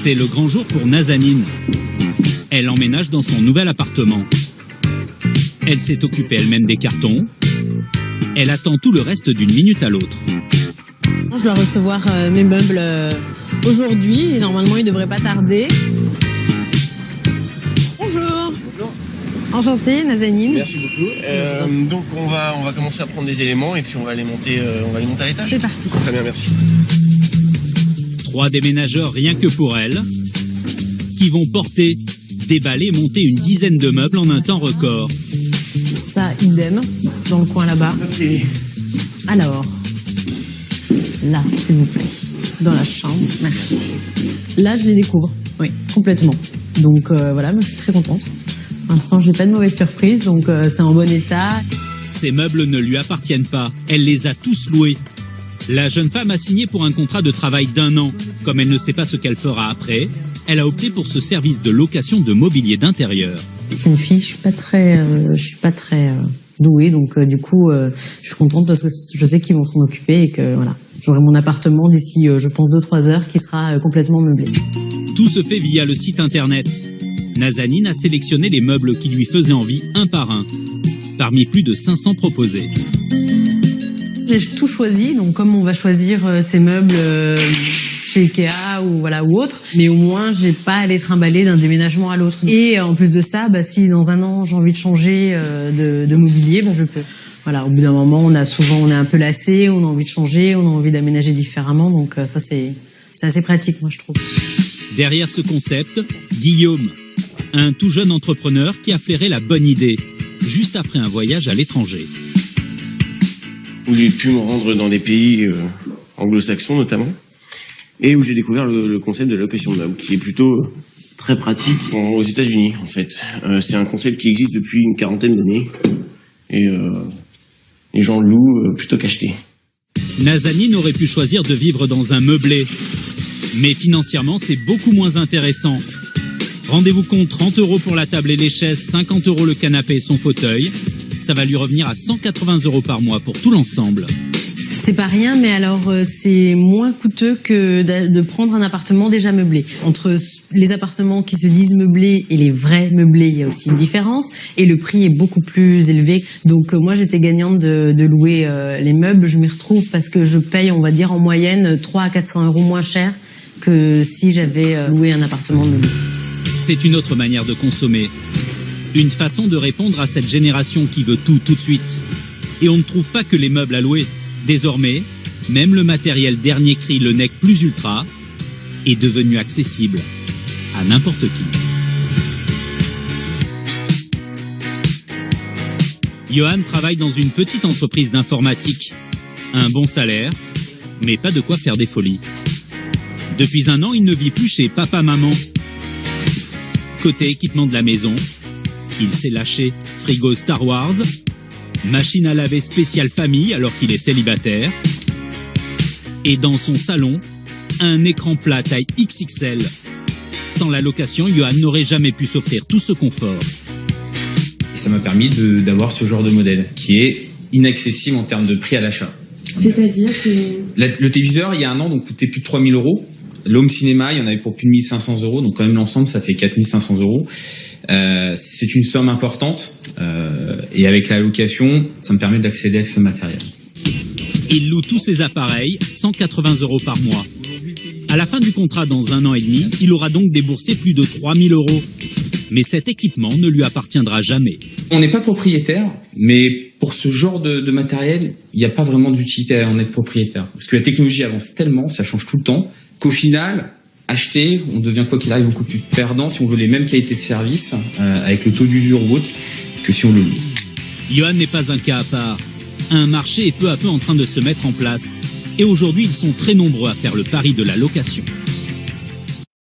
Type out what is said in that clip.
C'est le grand jour pour Nazanin. Elle emménage dans son nouvel appartement. Elle s'est occupée elle-même des cartons. Elle attend tout le reste d'une minute à l'autre. Je dois recevoir mes meubles aujourd'hui et normalement ils ne devraient pas tarder. Bonjour. Bonjour. Enchantée, Nazanin. Merci beaucoup. Donc on va commencer à prendre des éléments et puis on va les monter à l'étage. C'est parti. Très bien, merci. 3 déménageurs rien que pour elle, qui vont porter, déballer, monter une dizaine de meubles en un temps record. Ça, idem, dans le coin là-bas. Ok. Alors, là, s'il vous plaît, dans la chambre, merci. Là, je les découvre, oui, complètement. Donc voilà, moi, je suis très contente. Pour l'instant, je n'ai pas de mauvaise surprise, donc c'est en bon état. Ces meubles ne lui appartiennent pas, elle les a tous loués. La jeune femme a signé pour un contrat de travail d'1 an. Comme elle ne sait pas ce qu'elle fera après, elle a opté pour ce service de location de mobilier d'intérieur. Je suis une fille, je suis pas très douée, donc du coup, je suis contente parce que je sais qu'ils vont s'en occuper et que voilà, j'aurai mon appartement d'ici, je pense, 2-3 heures qui sera complètement meublé. Tout se fait via le site internet. Nazanin a sélectionné les meubles qui lui faisaient envie un par un, parmi plus de 500 proposés. J'ai tout choisi, donc comme on va choisir ces meubles chez Ikea ou autre, mais au moins j'ai pas à les trimballer d'un déménagement à l'autre. Et en plus de ça, si dans 1 an j'ai envie de changer de mobilier, je peux. Voilà, au bout d'un moment, on est un peu lassé, on a envie de changer, on a envie d'aménager différemment, donc ça c'est assez pratique, moi je trouve. Derrière ce concept, Guillaume, un tout jeune entrepreneur qui a flairé la bonne idée, juste après un voyage à l'étranger. Où j'ai pu me rendre dans des pays anglo-saxons notamment, et où j'ai découvert le concept de location de meubles, qui est plutôt très pratique aux États-Unis en fait. C'est un concept qui existe depuis une 40aine d'années, et les gens louent plutôt qu'acheter. Nazanin aurait pu choisir de vivre dans un meublé, mais financièrement c'est beaucoup moins intéressant. Rendez-vous compte, 30 € pour la table et les chaises, 50 € le canapé et son fauteuil. Ça va lui revenir à 180 € par mois pour tout l'ensemble. C'est pas rien, mais alors c'est moins coûteux que de prendre un appartement déjà meublé. Entre les appartements qui se disent meublés et les vrais meublés, il y a aussi une différence. Et le prix est beaucoup plus élevé. Donc moi, j'étais gagnante de louer les meubles. Je m'y retrouve parce que je paye, on va dire, en moyenne 300 à 400 € moins cher que si j'avais loué un appartement meublé. C'est une autre manière de consommer. Une façon de répondre à cette génération qui veut tout de suite. Et on ne trouve pas que les meubles à louer. Désormais, même le matériel dernier cri, le NEC plus ultra, est devenu accessible à n'importe qui. Johan travaille dans une petite entreprise d'informatique. Un bon salaire, mais pas de quoi faire des folies. Depuis 1 an, il ne vit plus chez papa-maman. Côté équipement de la maison, il s'est lâché frigo Star Wars, machine à laver spéciale famille alors qu'il est célibataire, et dans son salon, un écran plat taille XXL. Sans la location, Johan n'aurait jamais pu s'offrir tout ce confort. Ça m'a permis d'avoir ce genre de modèle qui est inaccessible en termes de prix à l'achat. C'est-à-dire que... Le téléviseur, il y a 1 an, donc coûtait plus de 3 000 €. L'home cinéma, il y en avait pour plus de 1 500 €, donc quand même l'ensemble, ça fait 4 500 €. C'est une somme importante, et avec la location, ça me permet d'accéder à ce matériel. Il loue tous ses appareils, 180 € par mois. À la fin du contrat, dans 1 an et demi, il aura donc déboursé plus de 3 000 €. Mais cet équipement ne lui appartiendra jamais. On n'est pas propriétaire, mais pour ce genre de matériel, il n'y a pas vraiment d'utilité à en être propriétaire. Parce que la technologie avance tellement, ça change tout le temps, qu'au final, acheter, on devient quoi qu'il arrive beaucoup plus perdant si on veut les mêmes qualités de service, avec le taux d'usure ou autre, que si on le loue. Johan n'est pas un cas à part. Un marché est peu à peu en train de se mettre en place. Et aujourd'hui, ils sont très nombreux à faire le pari de la location.